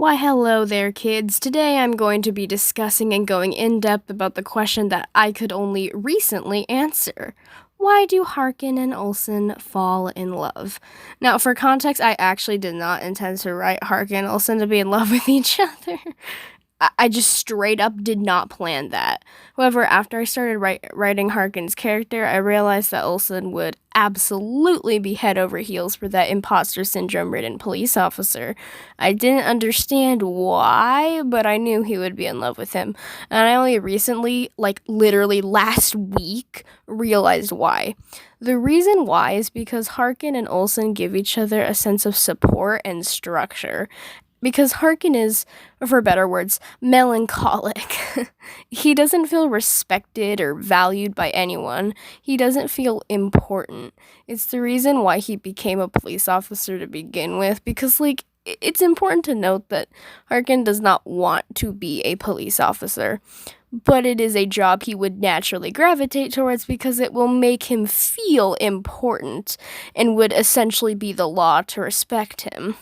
Why, hello there, kids. Today I'm going to be discussing and going in depth about the question that I could only recently answer. Why do Harkin and Olsen fall in love? Now, for context, I actually did not intend to write Harkin and Olsen to be in love with each other. I just straight up did not plan that. However, after I started writing Harkin's character, I realized that Olsen would absolutely be head over heels for that imposter syndrome ridden police officer. I didn't understand why, but I knew he would be in love with him. And I only recently, like literally last week, realized why. The reason why is because Harkin and Olsen give each other a sense of support and structure. Because Harkin is, for better words, melancholic. He doesn't feel respected or valued by anyone. He doesn't feel important. It's the reason why he became a police officer to begin with, because, it's important to note that Harkin does not want to be a police officer, but it is a job he would naturally gravitate towards because it will make him feel important and would essentially be the law to respect him.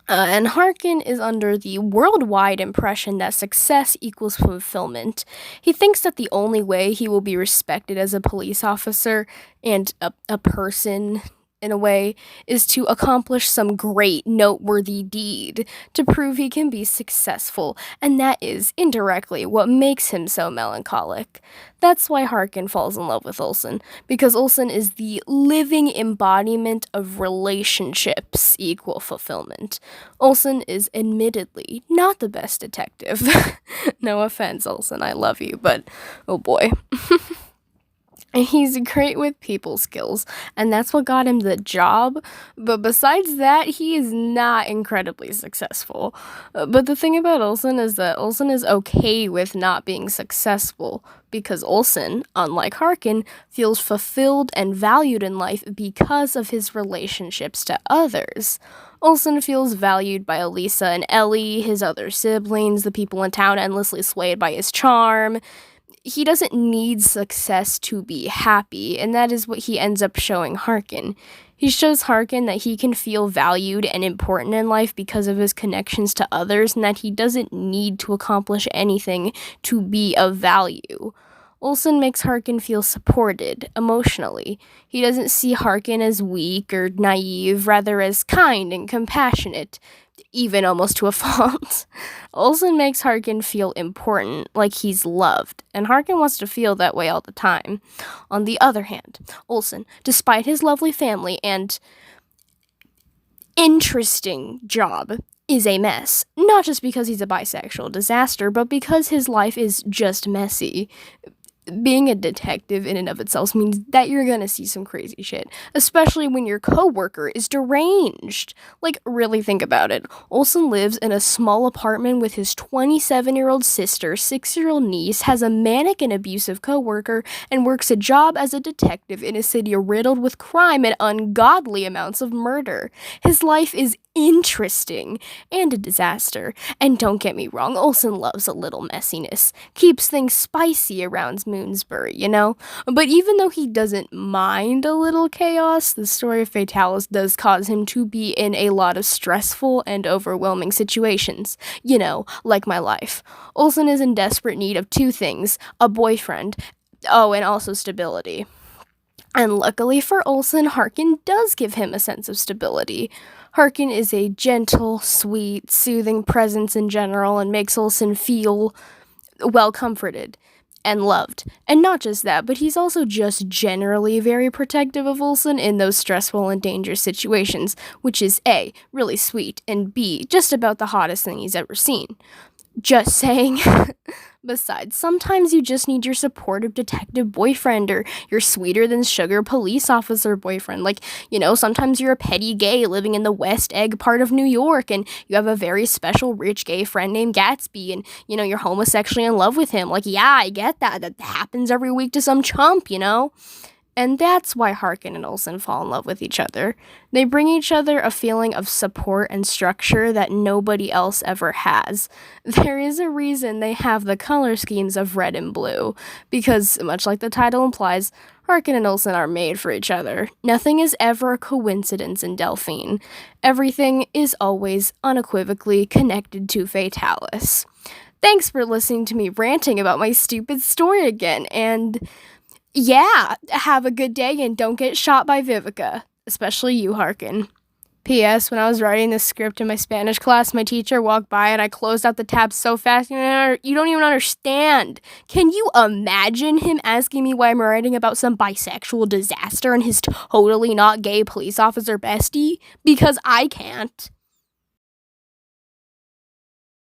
And Harkin is under the worldwide impression that success equals fulfillment. He thinks that the only way he will be respected as a police officer and a person, in a way, is to accomplish some great, noteworthy deed to prove he can be successful, and that is, indirectly, what makes him so melancholic. That's why Harkin falls in love with Olsen, because Olsen is the living embodiment of relationships equal fulfillment. Olsen is admittedly not the best detective. No offense, Olsen, I love you, but oh boy. He's great with people skills, and that's what got him the job, but besides that, he is not incredibly successful. But the thing about Olsen is that Olsen is okay with not being successful, because Olsen, unlike Harkin, feels fulfilled and valued in life because of his relationships to others. Olsen feels valued by Elisa and Ellie, his other siblings, the people in town endlessly swayed by his charm. He doesn't need success to be happy, and that is what he ends up showing Harkin. He shows Harkin that he can feel valued and important in life because of his connections to others, and that he doesn't need to accomplish anything to be of value. Olsen makes Harkin feel supported, emotionally. He doesn't see Harkin as weak or naive, rather as kind and compassionate, even almost to a fault. Olsen makes Harkin feel important, like he's loved, and Harkin wants to feel that way all the time. On the other hand, Olsen, despite his lovely family and interesting job, is a mess. Not just because he's a bisexual disaster, but because his life is just messy. Being a detective in and of itself means that you're gonna see some crazy shit, especially when your coworker is deranged. Really think about it. Olsen lives in a small apartment with his 27-year-old sister, 6-year-old niece, has a manic and abusive coworker, and works a job as a detective in a city riddled with crime and ungodly amounts of murder. His life is interesting and a disaster. And don't get me wrong, Olsen loves a little messiness. Keeps things spicy around Moonsbury, you know? But even though he doesn't mind a little chaos, the story of Fatalis does cause him to be in a lot of stressful and overwhelming situations. You know, like my life. Olsen is in desperate need of two things: a boyfriend, and also stability. And luckily for Olsen, Harkin does give him a sense of stability. Harkin is a gentle, sweet, soothing presence in general and makes Olsen feel well comforted and loved. And not just that, but he's also just generally very protective of Olsen in those stressful and dangerous situations, which is A, really sweet, and B, just about the hottest thing he's ever seen. Just saying. Besides, sometimes you just need your supportive detective boyfriend or your sweeter than sugar police officer boyfriend. Sometimes you're a petty gay living in the West Egg part of New York and you have a very special rich gay friend named Gatsby and, you're homosexually in love with him. Yeah, I get that. That happens every week to some chump, And that's why Harkin and Olsen fall in love with each other. They bring each other a feeling of support and structure that nobody else ever has. There is a reason they have the color schemes of red and blue, because, much like the title implies, Harkin and Olsen are made for each other. Nothing is ever a coincidence in Delphine. Everything is always unequivocally connected to Fatalis. Thanks for listening to me ranting about my stupid story again, and yeah, have a good day and don't get shot by Vivica, especially you, Harkin. P.S. When I was writing this script in my Spanish class, my teacher walked by and I closed out the tabs so fast, you don't even understand. Can you imagine him asking me why I'm writing about some bisexual disaster and his totally not gay police officer bestie? Because I can't.